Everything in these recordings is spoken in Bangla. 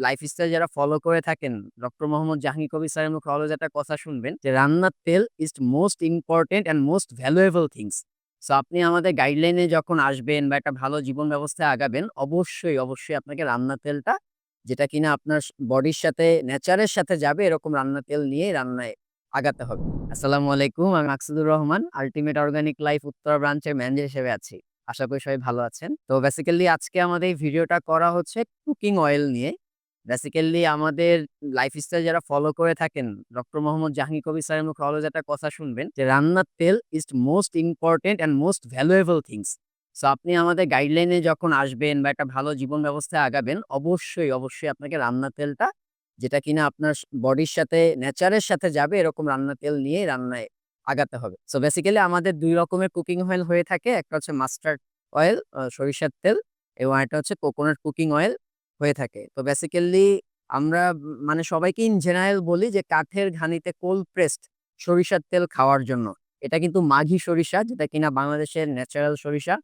লাইফস্টাইল যারা ফলো করে থাকেন, ডক্টর মোহাম্মদ জাহাঙ্গীর কবির স্যারের মুখে অলওয়েজ একটা কথা শুনবেন যে, "রান্নার তেল is most important and most valuable things." So আপনি আমাদের গাইডলাইনে যখন আসবেন বা একটা ভালো জীবন ব্যবস্থায় আগাবেন, অবশ্যই আপনাকে রান্নার তেলটা যেটা কিনা আপনার বডির সাথে, নেচারের সাথে যাবে এরকম রান্নার তেল নিয়ে রান্নায় আগাতে হবে। আসসালামু আলাইকুম। আমি Maksudur Rahman, ultimate organic life Uttara ব্রাঞ্চের ম্যানেজার হিসেবে আছি। আশা করি সবাই ভালো আছেন। তো বেসিক্যালি আজকে আমাদের এই ভিডিওটা করা হচ্ছে কুকিং অয়েল নিয়ে। বেসিক্যালি আমাদের লাইফস্টাইল যারা ফলো করে থাকেন, ডক্টর মোহাম্মদ জাহাঙ্গীর কবির স্যারের মুখে অলওয়েজ একটা কথা শুনবেন যে, "রান্নার তেল is most important and most valuable things." So আপনি আমাদের গাইডলাইনে যখন আসবেন বা একটা ভালো জীবন ব্যবস্থায় আগাবেন, অবশ্যই আপনাকে রান্নার তেলটা যেটা কিনা আপনার বডির সাথে, নেচারের সাথে যাবে এরকম রান্নার তেল নিয়ে রান্নায় আগাতে হবে। সো বেসিক্যালি আমাদের ২ রকমের কুকিং অয়েল হয়ে থাকে। একটা হচ্ছে মাস্টার্ড অয়েল, সরিষার তেল, এবং আরেকটা হচ্ছে কোকোনাট কুকিং অয়েল হয়ে থাকে। তো বেসিক্যালি আমরা মানে সবাইকে ইন জেনারেল বলি যে, কাঠের ঘানিতে কোল্ড প্রেসড সরিষার তেল খাওয়ার জন্য। এটা কিন্তু মাঘি সরিষা, যেটা কিনা বাংলাদেশের ন্যাচারাল সরিষা।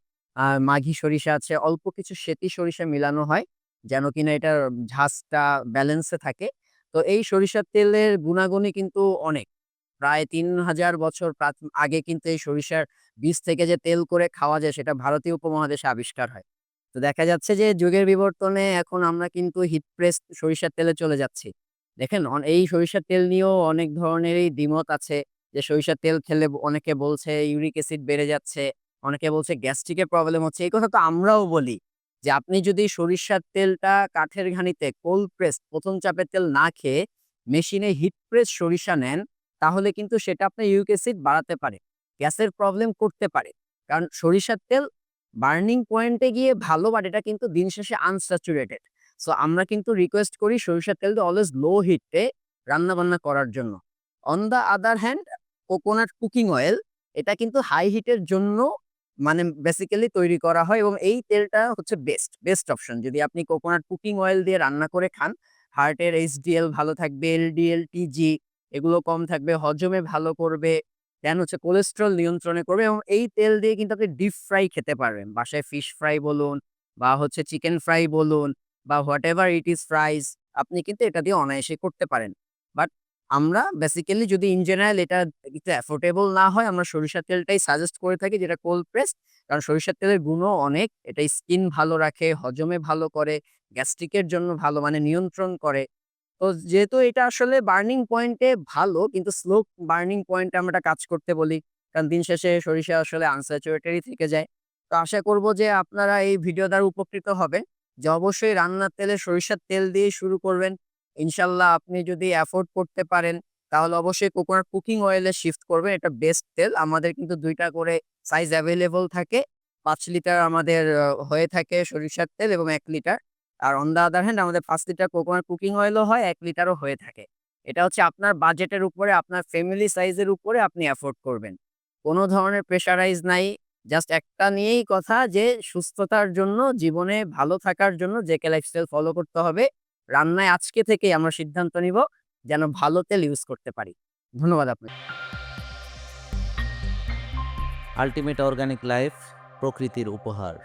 মাঘি সরিষা আছে, অল্প কিছু সেতি সরিষা মিলানো হয় যেন কিনা এটার ঝাঁজটা ব্যালেন্সে থাকে। তো এই সরিষার তেলের গুণাগুণই কিন্তু অনেক। প্রায় ৩,০০০ বছর আগে কিন্তু এই সরিষার বীজ থেকে যে তেল করে খাওয়া যায় সেটা ভারতীয় উপমহাদেশে আবিষ্কার হয়। তো দেখা যাচ্ছে যে যুগের বিবর্তনে এখন আমরা কিন্তু হিট প্রেস সরিষার তেলে চলে যাচ্ছি। দেখেন এই সরিষার তেল নিয়েও অনেক ধরনেরই দ্বিমত আছে যে, সরিষার তেল খেলে অনেকে বলছে ইউরিক অ্যাসিড বেড়ে যাচ্ছে, অনেকে বলছে গ্যাস্ট্রিকের প্রবলেম হচ্ছে। এই কথা তো আমরাও বলি যে, আপনি যদি সরিষার তেলটা কাঠের ঘানিতে কোল্ড প্রেস ১ম চাপের তেল না খেয়ে মেশিনে হিট প্রেস সরিষা নেন, তাহলে কিন্তু সেটা আপনার ইউরিক অ্যাসিড বাড়াতে পারে। গ্যাসের প্রবলেম করতে পারে। কারণ সরিষার তেল বার্নিং পয়েন্টে গিয়ে ভালো, বাট এটা কিন্তু দিন শেষে আনস্যাচুরেটেড। সো আমরা কিন্তু রিকোয়েস্ট করি সরিষার তেলটা অলওয়েজ লো হিটে রান্নাবান্না করার জন্য। On the other hand, coconut cooking oil এটা কিন্তু হাই হিটের জন্য মানে বেসিক্যালি তৈরি করা হয়, এবং এই তেলটা হচ্ছে বেস্ট অপশন। যদি আপনি কোকোনাট কুকিং অয়েল দিয়ে রান্না করে খান, হার্টের এইচডিএল ভালো থাকবে, এলডিএল, টিজি এগুলো কম থাকবে, হজমে ভালো করবে, দেন হচ্ছে কোলেস্টেরল নিয়ন্ত্রণে করবে, এবং এই তেল দিয়ে কিন্তু আপনি ডিপ ফ্রাই খেতে পারবেন। বাসায় ফিশ ফ্রাই বলুন বা হচ্ছে চিকেন ফ্রাই বলুন বা হোয়াটএভার ইট ইস ফ্রাইস, আপনি কিন্তু এটা দিয়ে অনায়াসে করতে পারেন। বাট আমরা বেসিক্যালি যদি ইন জেনারেল এটা একটু অ্যাফোর্ডেবল না হয়, আমরা সরিষার তেলটাই সাজেস্ট করে থাকি, যেটা কোল্ড প্রেস। কারণ সরিষার তেলের গুণও অনেক। এটা স্কিন ভালো রাখে, হজমে ভালো করে, গ্যাস্ট্রিকের জন্য ভালো মানে নিয়ন্ত্রণ করে। তো যেহেতু এটা আসলে বার্নিং পয়েন্টে ভালো, কিন্তু স্লো বার্নিং পয়েন্টে আমরা কাজ করতে বলি। কারণ দিন শেষে সরিষা আসলে আনস্যাচুরেটেডই থেকে যায়। তো আশা করব যে আপনারা এই ভিডিও দ্বারা উপকৃত হবেন। যে অবশ্যই রান্নার তেলে সরিষার তেল দিয়েই শুরু করবেন। ইনশাআল্লাহ আপনি যদি এফোর্ড করতে পারেন, তাহলে অবশ্যই কোকোনাট কুকিং অয়েলে শিফট করবেন। এটা বেস্ট তেল। আমাদের কিন্তু ২ টা করে সাইজ এভেইলেবল থাকে। ৫ লিটার আমাদের হয়ে থাকে সরিষার তেল এবং ১ লিটার। আর অন দ্য আদার হ্যান্ড আমাদের ৫ লিটার কোকোনাট কুকিং অয়েলও হয়, ১ লিটারও হয়ে থাকে। এটা হচ্ছে আপনার বাজেটের উপরে, আপনার ফ্যামিলি সাইজের উপরে আপনি এফোর্ড করবেন। কোন ধরনের প্রেশারাইজ নাই। জাস্ট একটা নিয়েই কথা যে, সুস্থতার জন্য, জীবনে ভালো থাকার জন্য যে লাইফস্টাইল ফলো করতে হবে, রান্নায় আজকে থেকেই আমরা সিদ্ধান্ত নিব যেন ভালো তেল ইউজ করতে পারি। ধন্যবাদ আপনাকে। আল্টিমেট অর্গানিক লাইফ প্রকৃতির উপহার।